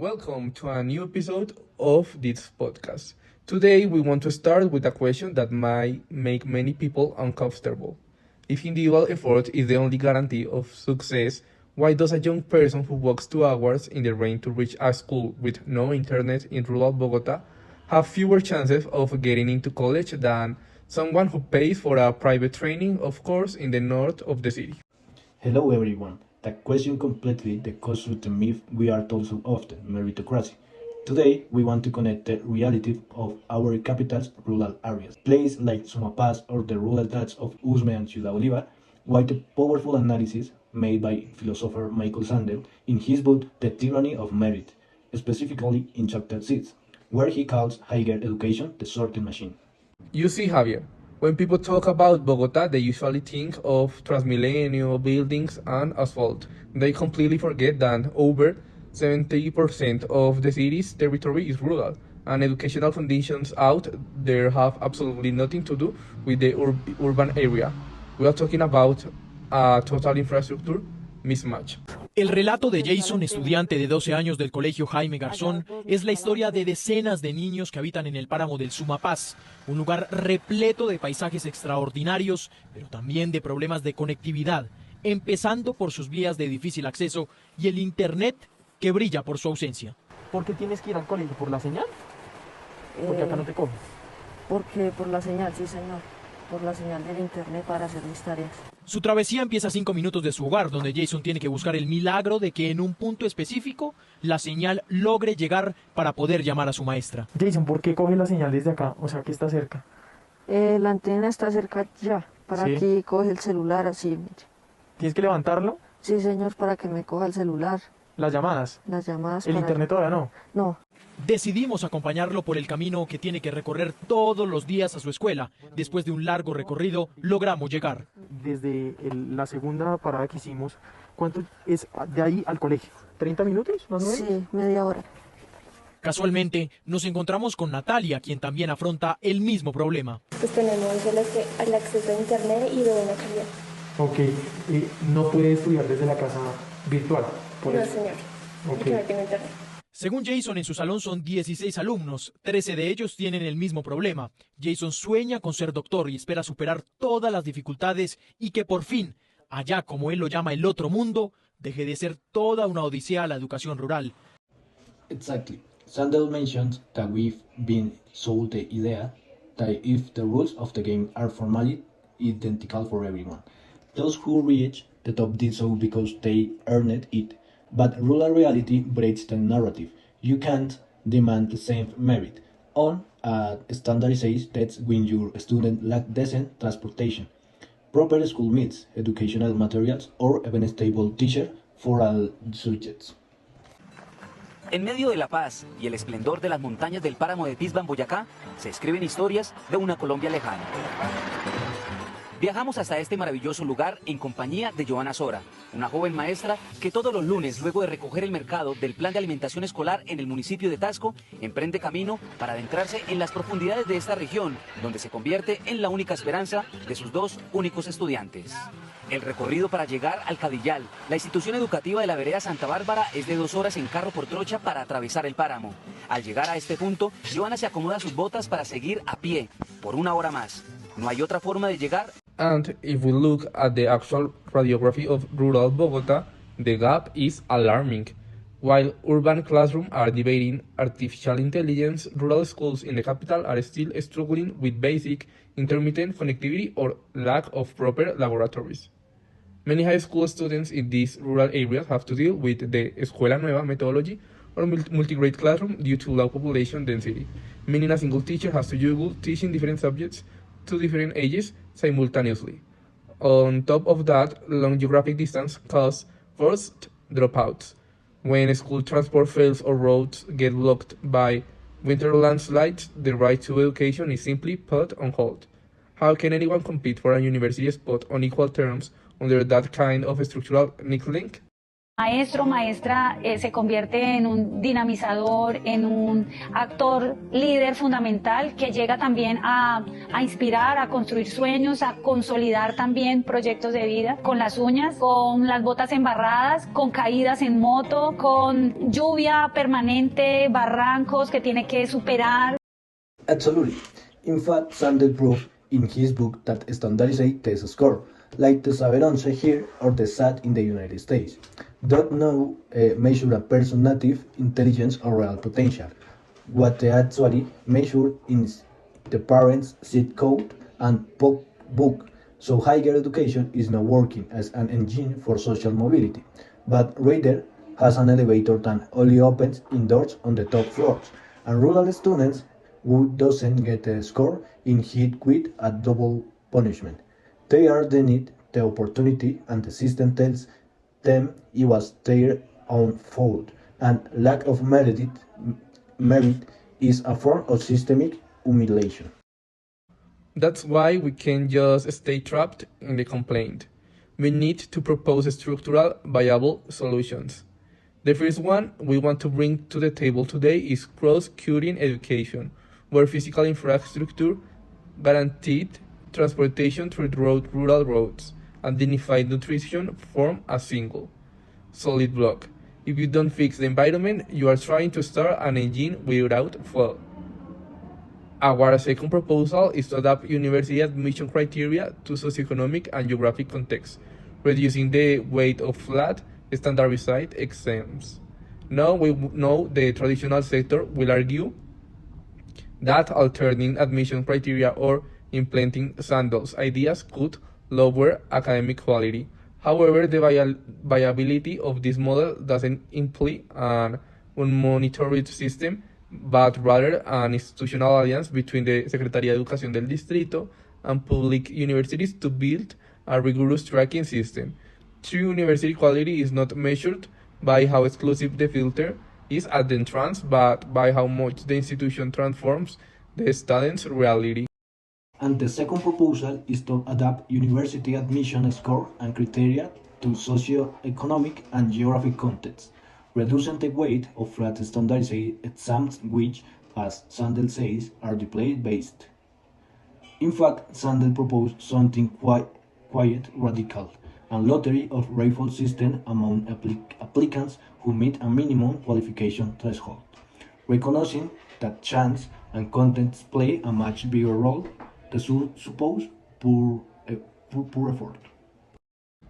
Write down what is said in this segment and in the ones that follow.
Welcome to a new episode of this podcast. Today, we want to start with a question that might make many people uncomfortable. If individual effort is the only guarantee of success, why does a young person who walks 2 hours in the rain to reach a school with no internet in rural Bogota have fewer chances of getting into college than someone who pays for a private training, of course, in the north of the city? Hello everyone. That question completely deconstructs the myth we are told so often, meritocracy. Today, we want to connect the reality of our capital's rural areas, places like Sumapaz or the rural towns of Usme and Ciudad Bolívar, with a powerful analysis made by philosopher Michael Sandel in his book The Tyranny of Merit, specifically in chapter 6, where he calls higher education the sorting machine. You see, Javier, when people talk about Bogota, they usually think of Transmilenio, buildings, and asphalt. They completely forget that over 70% of the city's territory is rural, and educational conditions out there have absolutely nothing to do with the urban area. We are talking about a total infrastructure mismatch. El relato de Jason, estudiante de 12 años del colegio Jaime Garzón, es la historia de decenas de niños que habitan en el páramo del Sumapaz, un lugar repleto de paisajes extraordinarios, pero también de problemas de conectividad, empezando por sus vías de difícil acceso y el internet que brilla por su ausencia. ¿Por qué tienes que ir al colegio? ¿Por la señal? Porque acá no te cogen. Porque por la señal, sí señor, por la señal del internet para hacer mis tareas. Su travesía empieza a 5 minutos de su hogar, donde Jason tiene que buscar el milagro de que en un punto específico la señal logre llegar para poder llamar a su maestra. Jason, ¿por qué coge la señal desde acá? O sea, que está cerca. La antena está cerca ya, para Sí. aquí coge el celular así. Mire. ¿Tienes que levantarlo? Sí señor, para que me coja el celular, Las llamadas. las llamadas. El para- internet todavía no. No, Decidimos acompañarlo por el camino que tiene que recorrer todos los días a su escuela. Después de un largo recorrido, logramos llegar. Desde la segunda parada que hicimos, ¿cuánto es de ahí al colegio? ¿30 minutos más o menos? sí, media hora. Casualmente, nos encontramos con Natalia, quien también afronta el mismo problema. Pues tenemos el acceso a internet y de buena calidad. Ok, no puede estudiar desde la casa virtual. Por No, eso. señor, Ok. porque no tengo internet. Según Jason, en su salón son 16 alumnos, 13 de ellos tienen el mismo problema. Jason sueña con ser doctor y espera superar todas las dificultades y que por fin, allá como él lo llama el otro mundo, deje de ser toda una odisea la educación rural. Exactly. Sandel mentions that we've been sold the idea that if the rules of the game are formally identical for everyone, those who reach the top did so because they earned it. But rural reality breaks the narrative. You can't demand the same merit on a standardized test when your student lack decent transportation, proper school meals, educational materials, or even a stable teacher for all subjects. En medio de la paz y el esplendor de las montañas del páramo de Tisba en Boyacá, se escriben historias de una Colombia lejana. Viajamos hasta este maravilloso lugar en compañía de Joana Sora, una joven maestra que todos los lunes, luego de recoger el mercado del plan de alimentación escolar en el municipio de Tasco, emprende camino para adentrarse en las profundidades de esta región, donde se convierte en la única esperanza de sus dos únicos estudiantes. El recorrido para llegar al Cadillal, la institución educativa de la vereda Santa Bárbara, es de 2 horas en carro por trocha para atravesar el páramo. Al llegar a este punto, Joana se acomoda sus botas para seguir a pie por 1 hora más. No hay otra forma de llegar. And if we look at the actual radiography of rural Bogota, the gap is alarming. While urban classrooms are debating artificial intelligence, rural schools in the capital are still struggling with basic intermittent connectivity or lack of proper laboratories. Many high school students in these rural areas have to deal with the Escuela Nueva methodology or multi-grade classroom due to low population density, meaning a single teacher has to juggle teaching different subjects to different ages simultaneously. On top of that, long geographic distance causes forced dropouts. When school transport fails or roads get blocked by winter landslides, the right to education is simply put on hold. How can anyone compete for a university spot on equal terms under that kind of structural neglect? Maestro, maestra se convierte en un dinamizador, en un actor líder fundamental que llega también a inspirar, a construir sueños, a consolidar también proyectos de vida con las uñas, con las botas embarradas, con caídas en moto, con lluvia permanente, barrancos que tiene que superar. Absolutely. In fact, Sandel proved in his book that standardized test score, like the 711 here or the SAT in the United States, don't now measure a person's native intelligence or real potential. What they actually measure is the parents' seed code and book. So higher education is now working as an engine for social mobility, but rather has an elevator that only opens indoors on the top floors, and rural students who doesn't get a score in hit with a double punishment. They are denied the opportunity and the system tells them it was their own fault, and lack of merit is a form of systemic humiliation. That's why we can't just stay trapped in the complaint. We need to propose structural, viable solutions. The first one we want to bring to the table today is cross-cutting education, where physical infrastructure, guaranteed transportation through rural roads, and dignified nutrition form a single, solid block. If you don't fix the environment, you are trying to start an engine without fuel. Our second proposal is to adapt university admission criteria to socioeconomic and geographic contexts, reducing the weight of flat, standardized exams. Now we know the traditional sector will argue that altering admission criteria or implementing Sandel's ideas could lower academic quality. However, the viability of this model doesn't imply an unmonitored system, but rather an institutional alliance between the Secretaría de Educación del Distrito and public universities to build a rigorous tracking system. True university quality is not measured by how exclusive the filter is at the entrance, but by how much the institution transforms the student's reality. And the second proposal is to adapt university admission score and criteria to socio-economic and geographic contexts, reducing the weight of flat standardized exams which, as Sandel says, are display-based. In fact, Sandel proposed something quite radical, a lottery of rifle system among applicants who meet a minimum qualification threshold, recognizing that chance and content play a much bigger role than suppose poor effort.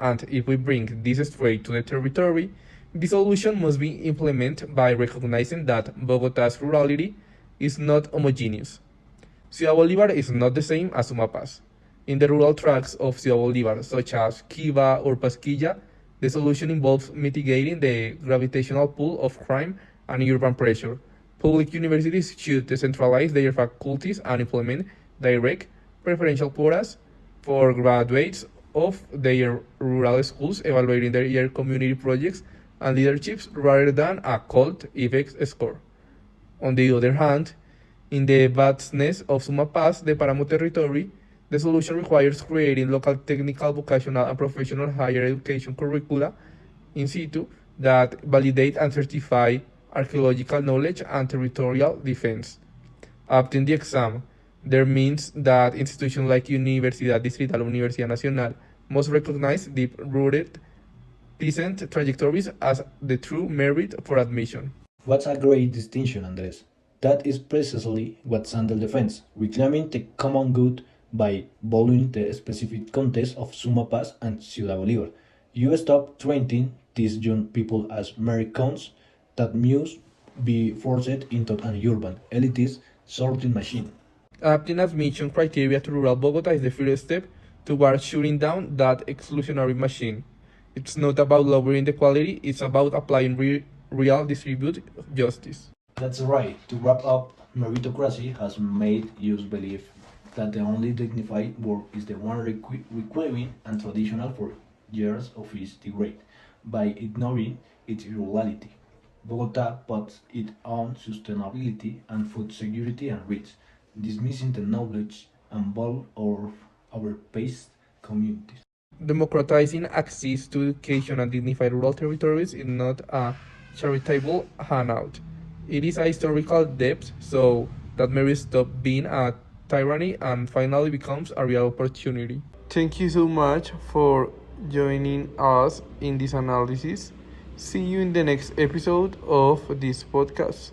And if we bring this straight to the territory, the solution must be implemented by recognizing that Bogota's rurality is not homogeneous. Ciudad Bolívar is not the same as Sumapaz. In the rural tracts of Ciudad Bolívar, such as Kiva or Pasquilla, the solution involves mitigating the gravitational pull of crime and urban pressure. Public universities should decentralize their faculties and implement direct preferential quotas for graduates of their rural schools, evaluating their community projects and leaderships rather than a cult effect score. On the other hand, in the vastness of Sumapaz, the Páramo territory, the solution requires creating local technical, vocational, and professional higher education curricula in situ that validate and certify archaeological knowledge and territorial defense. Opting the exam, there means that institutions like Universidad Distrital or Universidad Nacional must recognize deep-rooted peasant trajectories as the true merit for admission. What's a great distinction, Andres? That is precisely what Sandel defends, reclaiming the common good by valuing the specific context of Sumapaz and Ciudad Bolívar. You stop treating these young people as Americans that must be forced into an urban, elitist sorting machine. Adapting admission criteria to rural Bogota is the first step towards shutting down that exclusionary machine. It's not about lowering the quality, it's about applying real distributed justice. That's right. To wrap up, meritocracy has made us believe that the only dignified work is the one requiring and traditional for years of its degrade, by ignoring its reality. Bogota puts its own sustainability and food security at risk, dismissing the knowledge and value of our past communities. Democratizing access to education and dignified rural territories is not a charitable handout. It is a historical debt, so that Mary stop being a tyranny and finally becomes a real opportunity. Thank you so much for joining us in this analysis. See you in the next episode of this podcast.